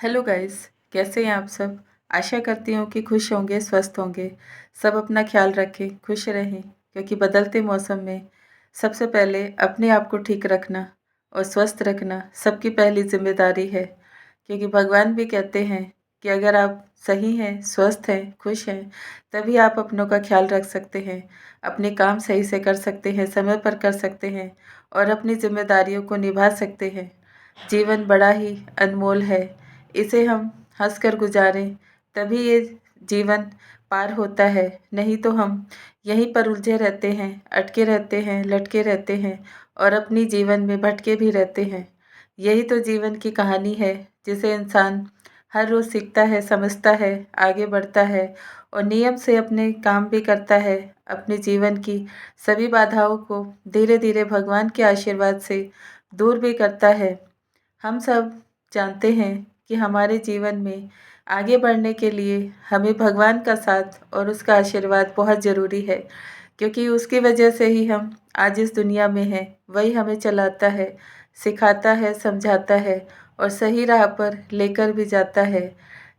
Hello guys. कैसे हैं आप सब। आशा करती हूँ कि खुश होंगे, स्वस्थ होंगे। सब अपना ख्याल रखें, खुश रहें, क्योंकि बदलते मौसम में सबसे पहले अपने आप को ठीक रखना और स्वस्थ रखना सबकी पहली जिम्मेदारी है। क्योंकि भगवान भी कहते हैं कि अगर आप सही हैं, स्वस्थ हैं, खुश हैं, तभी आप अपनों का ख्याल रख सकते हैं, अपने काम सही से कर सकते हैं, समय पर कर सकते हैं और अपनी जिम्मेदारियों को निभा सकते हैं। जीवन बड़ा ही अनमोल है, इसे हम हंसकर गुजारें, तभी ये जीवन पार होता है। नहीं तो हम यहीं पर उलझे रहते हैं, अटके रहते हैं, लटके रहते हैं और अपनी जीवन में भटके भी रहते हैं। यही तो जीवन की कहानी है, जिसे इंसान हर रोज़ सीखता है, समझता है, आगे बढ़ता है और नियम से अपने काम भी करता है। अपने जीवन की सभी बाधाओं को धीरे धीरे भगवान के आशीर्वाद से दूर भी करता है। हम सब जानते हैं कि हमारे जीवन में आगे बढ़ने के लिए हमें भगवान का साथ और उसका आशीर्वाद बहुत ज़रूरी है, क्योंकि उसकी वजह से ही हम आज इस दुनिया में हैं। वही हमें चलाता है, सिखाता है, समझाता है और सही राह पर लेकर भी जाता है।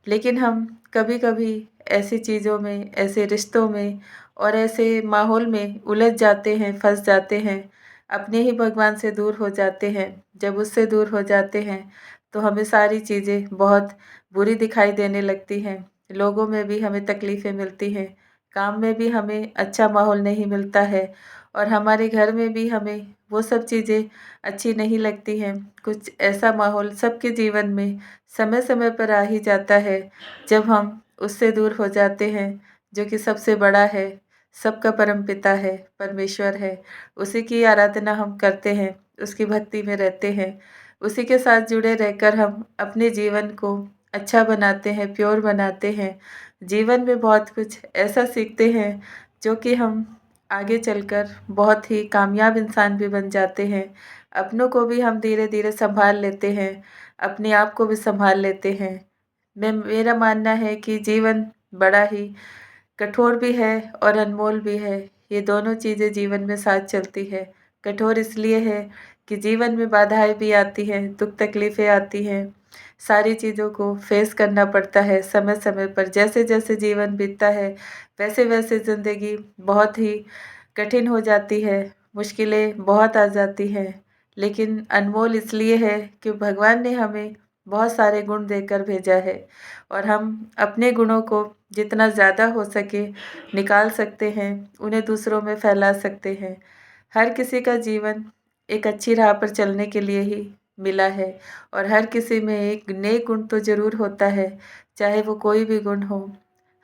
लेकिन हम कभी-कभी ऐसी चीज़ों में, ऐसे रिश्तों में और ऐसे माहौल में उलझ जाते हैं, फँस जाते हैं, अपने ही भगवान से दूर हो जाते हैं। जब उससे दूर हो जाते हैं तो हमें सारी चीज़ें बहुत बुरी दिखाई देने लगती हैं। लोगों में भी हमें तकलीफ़ें मिलती हैं, काम में भी हमें अच्छा माहौल नहीं मिलता है और हमारे घर में भी हमें वो सब चीज़ें अच्छी नहीं लगती हैं। कुछ ऐसा माहौल सबके जीवन में समय-समय पर आ ही जाता है, जब हम उससे दूर हो जाते हैं, जो कि सबसे बड़ा है, सबका परमपिता है, परमेश्वर है। उसी की आराधना हम करते हैं, उसकी भक्ति में रहते हैं। उसी के साथ जुड़े रहकर हम अपने जीवन को अच्छा बनाते हैं, प्योर बनाते हैं। जीवन में बहुत कुछ ऐसा सीखते हैं, जो कि हम आगे चलकर बहुत ही कामयाब इंसान भी बन जाते हैं। अपनों को भी हम धीरे-धीरे सँभाल लेते हैं, अपने आप को भी सँभाल लेते हैं। मेरा मानना है कि जीवन बड़ा ही कठोर भी है और अनमोल भी है। ये दोनों चीज़ें जीवन में साथ चलती है। कठोर इसलिए है कि जीवन में बाधाएँ भी आती हैं, दुःख तकलीफ़ें आती हैं। सारी चीज़ों को फ़ेस करना पड़ता है समय-समय पर। जैसे-जैसे जीवन बीतता है, वैसे-वैसे ज़िंदगी बहुत ही कठिन हो जाती है, मुश्किलें बहुत आ जाती हैं। लेकिन अनमोल इसलिए है कि भगवान ने हमें बहुत सारे गुण देकर भेजा है और हम अपने गुणों को जितना ज़्यादा हो सके निकाल सकते हैं, उन्हें दूसरों में फैला सकते हैं। हर किसी का जीवन एक अच्छी राह पर चलने के लिए ही मिला है और हर किसी में एक नेक गुण तो ज़रूर होता है, चाहे वो कोई भी गुण हो।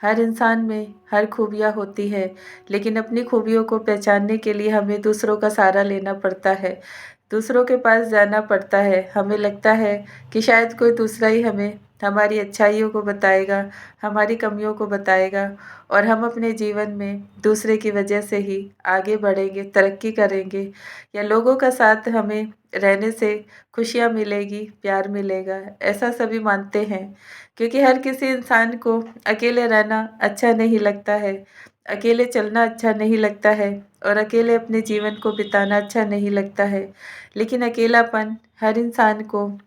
हर इंसान में हर खूबियाँ होती है, लेकिन अपनी खूबियों को पहचानने के लिए हमें दूसरों का सहारा लेना पड़ता है, दूसरों के पास जाना पड़ता है। हमें लगता है कि शायद कोई दूसरा ही हमें हमारी अच्छाइयों को बताएगा, हमारी कमियों को बताएगा और हम अपने जीवन में दूसरे की वजह से ही आगे बढ़ेंगे, तरक्की करेंगे या लोगों का साथ हमें रहने से खुशियाँ मिलेगी, प्यार मिलेगा, ऐसा सभी मानते हैं। क्योंकि हर किसी इंसान को अकेले रहना अच्छा नहीं लगता है, अकेले चलना अच्छा नहीं लगता है और अकेले अपने जीवन को बिताना अच्छा नहीं लगता है। लेकिन अकेलापन हर इंसान को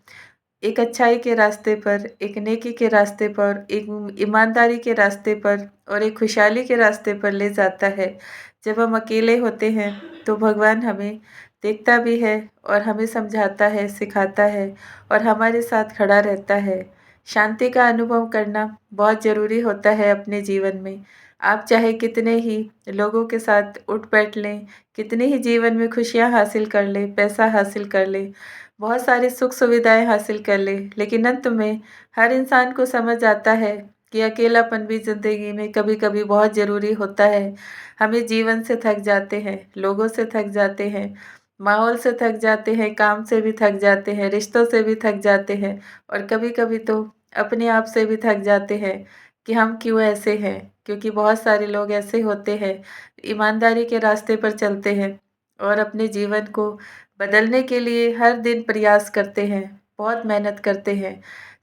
एक अच्छाई के रास्ते पर, एक नेकी के रास्ते पर, एक ईमानदारी के रास्ते पर और एक खुशहाली के रास्ते पर ले जाता है। जब हम अकेले होते हैं तो भगवान हमें देखता भी है और हमें समझाता है, सिखाता है और हमारे साथ खड़ा रहता है। शांति का अनुभव करना बहुत ज़रूरी होता है अपने जीवन में। आप चाहे कितने ही लोगों के साथ उठ-बैठ लें, कितनी ही जीवन में खुशियाँ हासिल कर लें, पैसा हासिल कर लें, बहुत सारी सुख सुविधाएँ हासिल कर ले, लेकिन अंत में हर इंसान को समझ आता है कि अकेलापन भी ज़िंदगी में कभी-कभी बहुत ज़रूरी होता है। हमें जीवन से थक जाते हैं, लोगों से थक जाते हैं, माहौल से थक जाते हैं, काम से भी थक जाते हैं, रिश्तों से भी थक जाते हैं और कभी-कभी तो अपने आप से भी थक जाते हैं कि हम क्यों ऐसे हैं। क्योंकि बहुत सारे लोग ऐसे होते हैं, ईमानदारी के रास्ते पर चलते हैं और अपने जीवन को बदलने के लिए हर दिन प्रयास करते हैं, बहुत मेहनत करते हैं।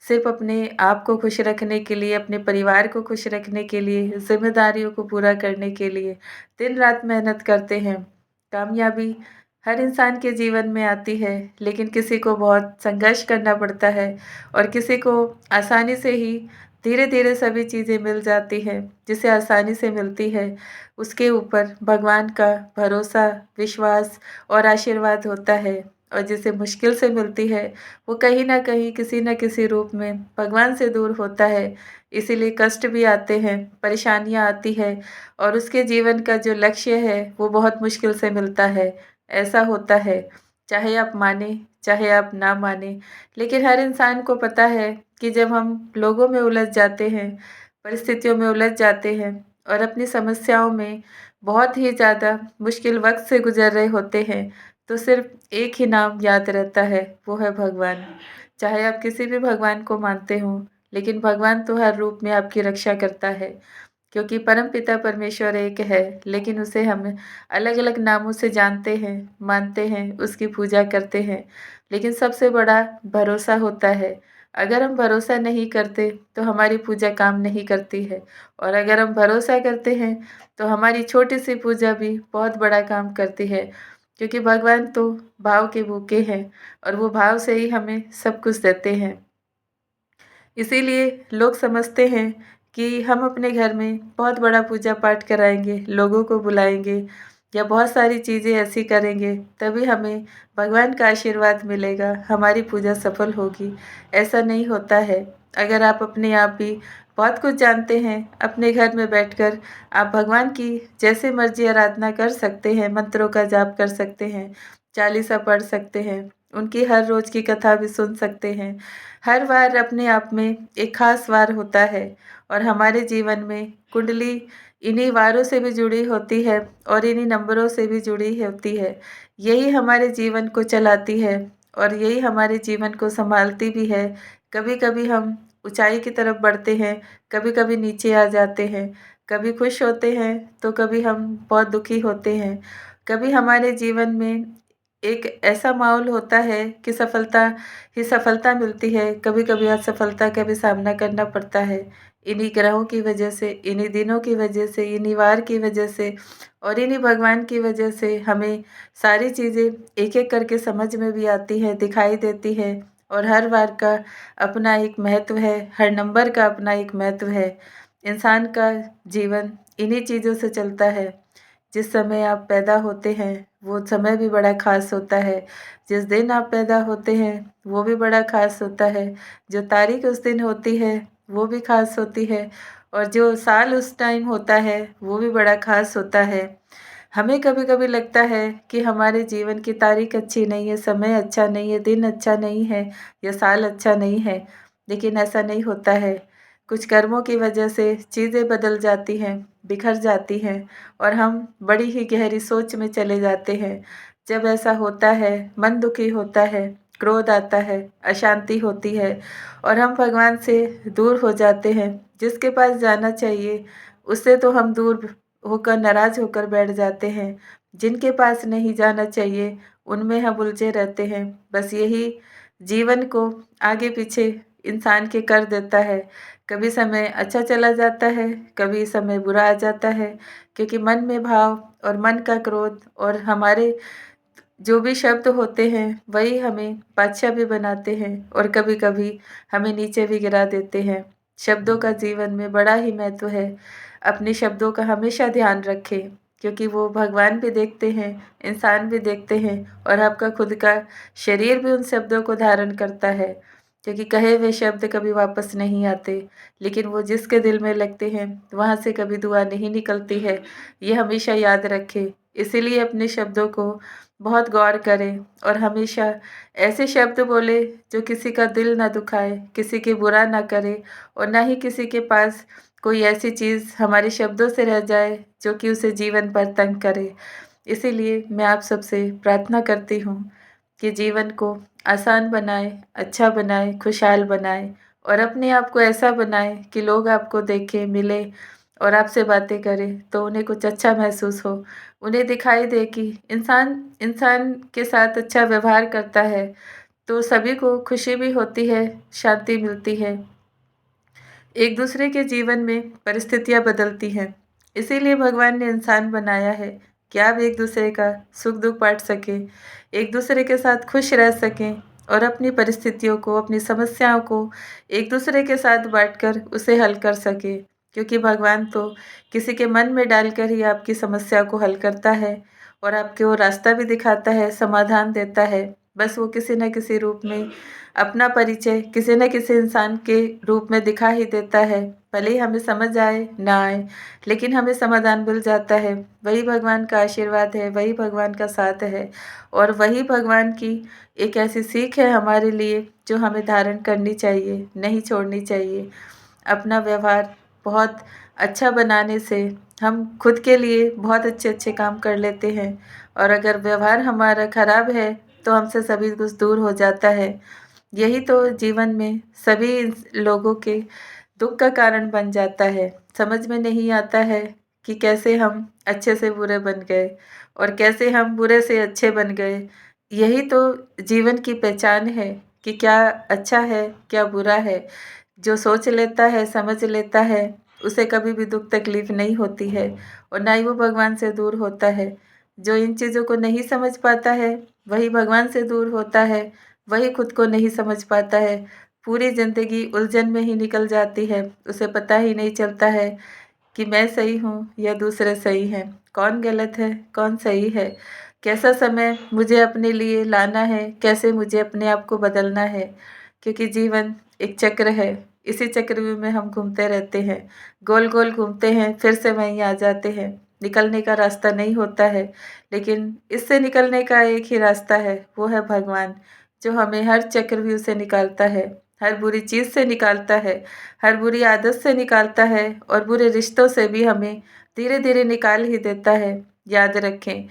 सिर्फ़ अपने आप को खुश रखने के लिए, अपने परिवार को खुश रखने के लिए, ज़िम्मेदारियों को पूरा करने के लिए दिन-रात मेहनत करते हैं। कामयाबी हर इंसान के जीवन में आती है, लेकिन किसी को बहुत संघर्ष करना पड़ता है और किसी को आसानी से ही धीरे-धीरे सभी चीज़ें मिल जाती हैं। जिसे आसानी से मिलती है, उसके ऊपर भगवान का भरोसा, विश्वास और आशीर्वाद होता है, और जिसे मुश्किल से मिलती है, वो कहीं न कहीं, किसी न किसी रूप में भगवान से दूर होता है। इसीलिए कष्ट भी आते हैं, परेशानियाँ आती हैं, और उसके जीवन का जो लक्ष्य है, वो बहुत मुश्किल से मिलता है। ऐसा होता है, चाहे आप मानें, चाहे आप ना मानें, लेकिन हर इंसान को पता है कि जब हम लोगों में उलझ जाते हैं, परिस्थितियों में उलझ जाते हैं और अपनी समस्याओं में बहुत ही ज़्यादा मुश्किल वक़्त से गुज़र रहे होते हैं, तो सिर्फ़ एक ही नाम याद रहता है, वो है भगवान। चाहे आप किसी भी भगवान को मानते हों, लेकिन भगवान तो हर रूप में आपकी रक्षा करता है। क्योंकि परमपिता परमेश्वर एक है, लेकिन उसे हम अलग-अलग नामों से जानते हैं, मानते हैं, उसकी पूजा करते हैं। लेकिन सबसे बड़ा भरोसा होता है। अगर हम भरोसा नहीं करते, तो हमारी पूजा काम नहीं करती है, और अगर हम भरोसा करते हैं, तो हमारी छोटी-सी पूजा भी बहुत बड़ा काम करती है। क्योंकि भगवान तो भाव के भूखे हैं, और वो भाव से ही हमें सब कुछ देते हैं। इसीलिए लोग समझते हैं कि हम अपने घर में बहुत बड़ा पूजा पाठ कराएँगे, लोगों को बुलाएँगे या बहुत सारी चीज़ें ऐसी करेंगे, तभी हमें भगवान का आशीर्वाद मिलेगा, हमारी पूजा सफल होगी। ऐसा नहीं होता है। अगर आप अपने आप ही बहुत कुछ जानते हैं, अपने घर में बैठकर आप भगवान की जैसे मर्ज़ी आराधना कर सकते हैं, मंत्रों का जाप कर सकते हैं, चालीसा पढ़ सकते हैं, उनकी हर रोज़ की कथा भी सुन सकते हैं। हर वार अपने आप में एक खास वार होता है, और हमारे जीवन में कुंडली इन्हीं वारों से भी जुड़ी होती है और इन्हीं नंबरों से भी जुड़ी होती है। यही हमारे जीवन को चलाती है, और यही हमारे जीवन को सँभालती भी है। कभी-कभी हम ऊँचाई की तरफ बढ़ते हैं, कभी-कभी नीचे आ जाते हैं, कभी खुश होते हैं, तो कभी हम बहुत दुखी होते हैं। कभी हमारे जीवन में एक ऐसा माहौल होता है कि सफलता ही सफलता मिलती है, कभी-कभी असफलता का भी सामना करना पड़ता है। इन्हीं ग्रहों की वजह से, इन्हीं दिनों की वजह से, इन्हीं वार की वजह से और इन्हीं भगवान की वजह से हमें सारी चीज़ें एक-एक करके समझ में भी आती हैं, दिखाई देती हैं, और हर वार का अपना एक महत्व है, हर नंबर का अपना एक महत्व है। इंसान का जीवन इन्हीं चीज़ों से चलता है। जिस समय आप पैदा होते हैं, वो समय भी बड़ा ख़ास होता है। जिस दिन आप पैदा होते हैं, वो भी बड़ा ख़ास होता है। जो तारीख़ उस दिन होती है, वो भी ख़ास होती है, और जो साल उस टाइम होता है, वो भी बड़ा ख़ास होता है। हमें कभी-कभी लगता है कि हमारे जीवन की तारीख़ अच्छी नहीं है, समय अच्छा नहीं है, दिन अच्छा नहीं है या साल अच्छा नहीं है, लेकिन ऐसा नहीं होता है। कुछ कर्मों की वजह से चीज़ें बदल जाती हैं, बिखर जाती हैं, और हम बड़ी ही गहरी सोच में चले जाते हैं। जब ऐसा होता है, मन दुखी होता है, क्रोध आता है, अशांति होती है, और हम भगवान से दूर हो जाते हैं। जिसके पास जाना चाहिए, उससे तो हम दूर होकर, नाराज़ होकर बैठ जाते हैं। जिनके पास नहीं जाना चाहिए, उनमें हम उलझे रहते हैं। बस यही जीवन को आगे-पीछे इंसान के कर देता है। कभी समय अच्छा चला जाता है, कभी समय बुरा आ जाता है, क्योंकि मन में भाव और मन का क्रोध और हमारे जो भी शब्द होते हैं, वही हमें बादशाह भी बनाते हैं, और कभी-कभी हमें नीचे भी गिरा देते हैं। शब्दों का जीवन में बड़ा ही महत्व है। अपने शब्दों का हमेशा ध्यान रखें, क्योंकि वो भगवान भी देखते हैं, इंसान भी देखते हैं, और आपका खुद का शरीर भी उन शब्दों को धारण करता है। क्योंकि कहे हुए शब्द कभी वापस नहीं आते, लेकिन वो जिसके दिल में लगते हैं, वहाँ से कभी दुआ नहीं निकलती है। ये हमेशा याद रखें। इसीलिए अपने शब्दों को बहुत गौर करें, और हमेशा ऐसे शब्द बोले जो किसी का दिल ना दुखाए, किसी की बुरा ना करे, और ना ही किसी के पास कोई ऐसी चीज़ हमारे शब्दों से रह जाए जो कि उसे जीवन भर तंग करे। इसीलिए मैं आप सबसे प्रार्थना करती हूँ कि जीवन को आसान बनाएँ, अच्छा बनाएँ, खुशहाल बनाएँ, और अपने आप को ऐसा बनाएँ कि लोग आपको देखें, मिलें और आपसे बातें करें, तो उन्हें कुछ अच्छा महसूस हो। उन्हें दिखाई दे कि इंसान इंसान के साथ अच्छा व्यवहार करता है, तो सभी को खुशी भी होती है, शांति मिलती है। एक दूसरे के जीवन में परिस्थितियाँ बदलती हैं। इसीलिए भगवान ने इंसान बनाया है कि आप एक-दूसरे का सुख-दुःख बाँट सकें, एक-दूसरे के साथ खुश रह सकें और अपनी परिस्थितियों को, अपनी समस्याओं को एक-दूसरे के साथ बाँटकर उसे हल कर सकें। क्योंकि भगवान तो किसी के मन में डालकर ही आपकी समस्या को हल करता है और आपको रास्ता भी दिखाता है, समाधान देता है। बस वो किसी न किसी रूप में अपना परिचय किसी न किसी इंसान के रूप में दिखा ही देता है। भले ही हमें समझ आए, ना आए, लेकिन हमें समाधान मिल जाता है। वही भगवान का आशीर्वाद है, वही भगवान का साथ है और वही भगवान की एक ऐसी सीख है हमारे लिए जो हमें धारण करनी चाहिए, नहीं छोड़नी चाहिए। अपना व्यवहार बहुत अच्छा बनाने से हम खुद के लिए बहुत अच्छे-अच्छे काम कर लेते हैं और अगर व्यवहार हमारा खराब है, तो हमसे सभी कुछ दूर हो जाता है। यही तो जीवन में सभी लोगों के दुःख का कारण बन जाता है। समझ में नहीं आता है कि कैसे हम अच्छे से बुरे बन गए और कैसे हम बुरे से अच्छे बन गए। यही तो जीवन की पहचान है कि क्या अच्छा है, क्या बुरा है। जो सोच लेता है, समझ लेता है, उसे कभी भी दुःख तकलीफ़ नहीं होती है और ना ही वो भगवान से दूर होता है। जो इन चीज़ों को नहीं समझ पाता है, वही भगवान से दूर होता है, वही खुद को नहीं समझ पाता है। पूरी ज़िंदगी उलझन में ही निकल जाती है, उसे पता ही नहीं चलता है कि मैं सही हूँ या दूसरे सही हैं, कौन गलत है, कौन सही है, कैसा समय मुझे अपने लिए लाना है, कैसे मुझे अपने आप को बदलना है। क्योंकि जीवन एक चक्र है, इसी चक्रव्यूह में हम घूमते रहते हैं, गोल-गोल घूमते हैं, फिर से वहीं आ जाते हैं। निकलने का रास्ता नहीं होता है, लेकिन इससे निकलने का एक ही रास्ता है, वो है भगवान, जो हमें हर चक्रव्यूह से निकालता है, हर बुरी चीज़ से निकालता है, हर बुरी आदत से निकालता है और बुरे रिश्तों से भी हमें धीरे-धीरे निकाल ही देता है। याद रखें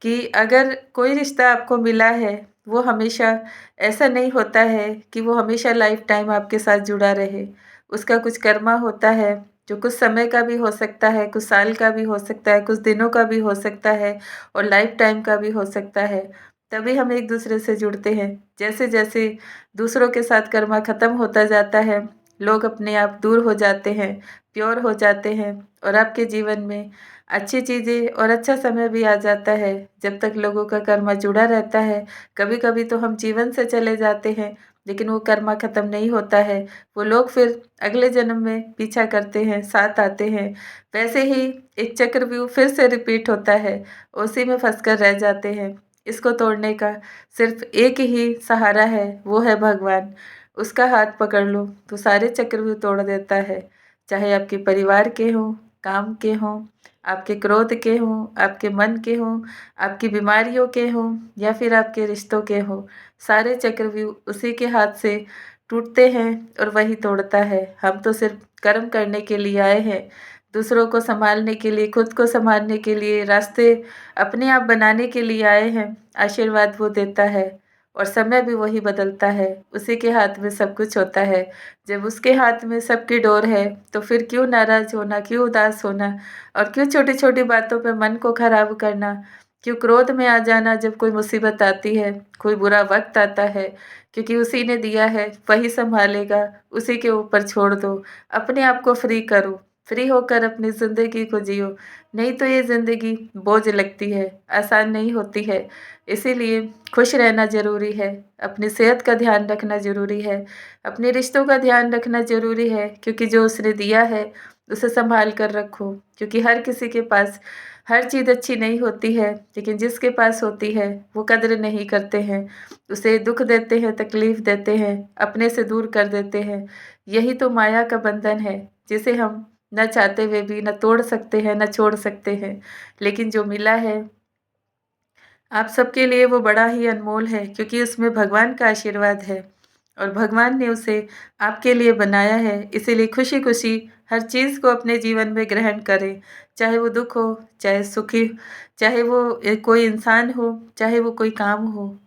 कि अगर कोई रिश्ता आपको मिला है, वो हमेशा ऐसा नहीं होता है कि वो हमेशा लाइफ़ टाइम आपके साथ जुड़ा रहे। उसका कुछ कर्मा होता है, जो कुछ समय का भी हो सकता है, कुछ साल का भी हो सकता है, कुछ दिनों का भी हो सकता है और लाइफ़ टाइम का भी हो सकता है। तभी हम एक-दूसरे से जुड़ते हैं। जैसे-जैसे दूसरों के साथ कर्मा ख़त्म होता जाता है, लोग अपने आप दूर हो जाते हैं, प्योर हो जाते हैं और आपके जीवन में अच्छी चीज़ें और अच्छा समय भी आ जाता है। जब तक लोगों का कर्मा जुड़ा रहता है, कभी-कभी तो हम जीवन से चले जाते हैं, लेकिन वो कर्मा ख़त्म नहीं होता है। वो लोग फिर अगले जन्म में पीछा करते हैं, साथ आते हैं। वैसे ही एक चक्रव्यूह फिर से रिपीट होता है, उसी में फँस कर रह जाते हैं। इसको तोड़ने का सिर्फ़ एक ही सहारा है, वो है भगवान। उसका हाथ पकड़ लो, तो सारे चक्रव्यूह तोड़ देता है। चाहे आपके परिवार के हों, काम के हों, आपके क्रोध के हों, आपके मन के हों, आपकी बीमारियों के हों या फिर आपके रिश्तों के हों, सारे चक्रव्यूह उसी के हाथ से टूटते हैं और वही तोड़ता है। हम तो सिर्फ़ कर्म करने के लिए आए हैं, दूसरों को सँभालने के लिए, खुद को सँभालने के लिए, रास्ते अपने आप बनाने के लिए आए हैं। आशीर्वाद वो देता है और समय भी वही बदलता है, उसी के हाथ में सब कुछ होता है। जब उसके हाथ में सबकी डोर है, तो फिर क्यों नाराज़ होना, क्यों उदास होना और क्यों छोटी-छोटी बातों पे मन को खराब करना, क्यों क्रोध में आ जाना जब कोई मुसीबत आती है, कोई बुरा वक़्त आता है, क्योंकि उसी ने दिया है, वही सँभालेगा, उसी के ऊपर छोड़ दो। अपने आप को फ्री करो, फ्री होकर अपनी ज़िंदगी को जियो, नहीं तो ये ज़िंदगी बोझ लगती है, आसान नहीं होती है। इसीलिए खुश रहना ज़रूरी है, अपनी सेहत का ध्यान रखना ज़रूरी है, अपने रिश्तों का ध्यान रखना ज़रूरी है क्योंकि जो उसने दिया है, उसे सँभाल कर रखो। क्योंकि हर किसी के पास हर चीज़ अच्छी नहीं होती है, लेकिन जिसके पास होती है, वो कद्र नहीं करते हैं। उसे दुःख देते हैं, तकलीफ़ देते हैं, अपने से दूर कर देते हैं। यही तो माया का बंधन है, जिसे हम ना चाहते हुए भी ना तोड़ सकते हैं, ना छोड़ सकते हैं। लेकिन जो मिला है आप सबके लिए वो बड़ा ही अनमोल है क्योंकि उसमें भगवान का आशीर्वाद है और भगवान ने उसे आपके लिए बनाया है। इसीलिए खुशी-खुशी हर चीज़ को अपने जीवन में ग्रहण करें। चाहे वो दुःख हो, चाहे सुखी चाहे वो कोई इंसान हो, चाहे वो कोई काम हो।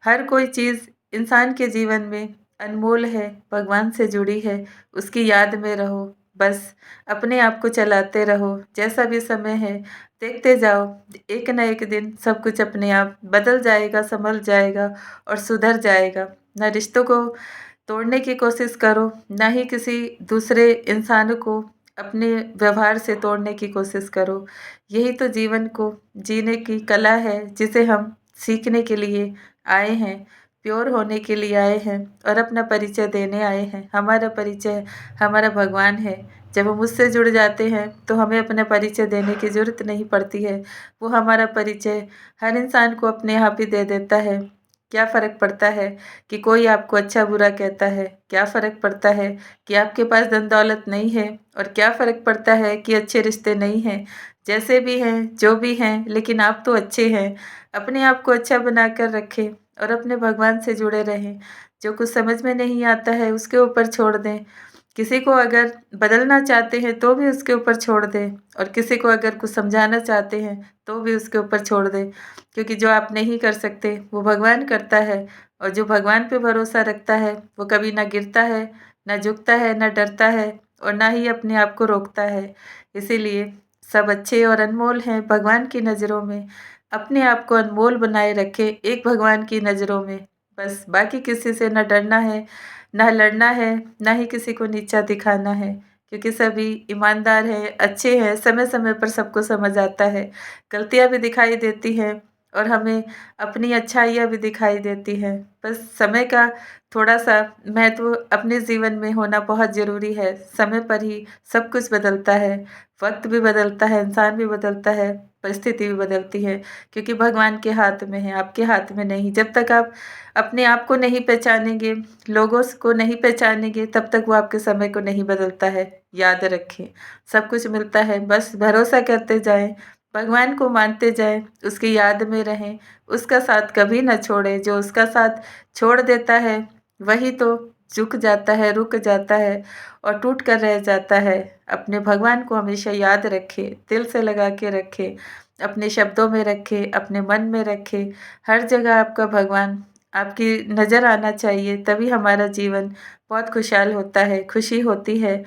हर कोई चीज़ इंसान के जीवन में अनमोल है, भगवान से जुड़ी है। उसकी याद में रहो, बस अपने आप को चलाते रहो। जैसा भी समय है देखते जाओ, एक ना एक दिन सब कुछ अपने आप बदल जाएगा, सँभल जाएगा और सुधर जाएगा। ना रिश्तों को तोड़ने की कोशिश करो, ना ही किसी दूसरे इंसान को अपने व्यवहार से तोड़ने की कोशिश करो। यही तो जीवन को जीने की कला है, जिसे हम सीखने के लिए आए हैं, प्योर होने के लिए आए हैं और अपना परिचय देने आए हैं। हमारा परिचय हमारा भगवान है। जब हम उससे जुड़ जाते हैं तो हमें अपना परिचय देने की ज़रूरत नहीं पड़ती है। वो हमारा परिचय हर इंसान को अपने आप ही दे देता है। क्या फ़र्क पड़ता है कि कोई आपको अच्छा बुरा कहता है? क्या फ़र्क पड़ता है कि आपके पास धन दौलत नहीं है? और क्या फ़र्क पड़ता है कि अच्छे रिश्ते नहीं हैं? जैसे भी हैं, जो भी हैं, लेकिन आप तो अच्छे हैं। अपने आप को अच्छा बनाकर रखें और अपने भगवान से जुड़े रहें। जो कुछ समझ में नहीं आता है उसके ऊपर छोड़ दें। किसी को अगर बदलना चाहते हैं तो भी उसके ऊपर छोड़ दें और किसी को अगर कुछ समझाना चाहते हैं तो भी उसके ऊपर छोड़ दें। क्योंकि जो आप नहीं कर सकते वो भगवान करता है और जो भगवान पे भरोसा रखता है वो कभी ना गिरता है, ना झुकता है, ना डरता है और ना ही अपने आप को रोकता है। इसीलिए सब अच्छे और अनमोल हैं भगवान की नज़रों में। अपने आप को अनमोल बनाए रखें एक भगवान की नज़रों में। बस बाकी किसी से ना डरना है, ना लड़ना है, ना ही किसी को नीचा दिखाना है। क्योंकि सभी ईमानदार हैं, अच्छे हैं, समय-समय पर सबको समझ आता है। गलतियाँ भी दिखाई देती हैं और हमें अपनी अच्छाइयाँ भी दिखाई देती हैं। बस समय का थोड़ा-सा महत्व अपने जीवन में होना बहुत ज़रूरी है। समय पर ही सब कुछ बदलता है, वक़्त भी बदलता है, इंसान भी बदलता है, परिस्थिति भी बदलती है। क्योंकि भगवान के हाथ में है, आपके हाथ में नहीं। जब तक आप अपने आप को नहीं पहचानेंगे, लोगों को नहीं पहचानेंगे, तब तक वो आपके समय को नहीं बदलता है। याद रखें, सब कुछ मिलता है, बस भरोसा करते जाएँ, भगवान को मानते जाएँ, उसकी याद में रहें, उसका साथ कभी ना छोड़ें। जो उसका साथ छोड़ देता है, वही तो झुक जाता है, रुक जाता है और टूट कर रह जाता है। अपने भगवान को हमेशा याद रखें, दिल से लगा के रखें, अपने शब्दों में रखें, अपने मन में रखें। हर जगह आपका भगवान आपकी नज़र आना चाहिए, तभी हमारा जीवन बहुत खुशहाल होता है, खुशी होती है।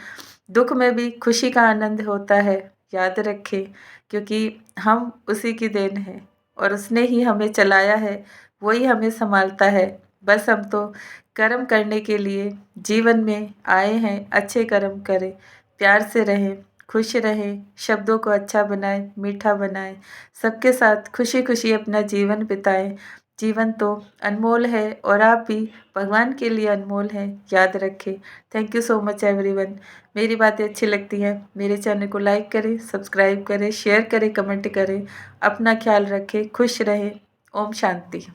दुःख में भी खुशी का आनंद होता है, याद रखें, क्योंकि हम उसी की देन हैं और उसने ही हमें चलाया है, वही हमें सँभालता है। बस हम तो कर्म करने के लिए जीवन में आए हैं, अच्छे कर्म करें, प्यार से रहें, खुश रहें, शब्दों को अच्छा बनाएँ, मीठा बनाएँ, सबके साथ खुशी-खुशी अपना जीवन बिताएँ। जीवन तो अनमोल है और आप भी भगवान के लिए अनमोल हैं, याद रखें। Thank you so much everyone. मेरी बातें अच्छी लगती हैं, मेरे चैनल को लाइक करें, सब्सक्राइब करें, शेयर करें, कमेंट करें। अपना ख्याल रखें, खुश रहें। ओम शांति।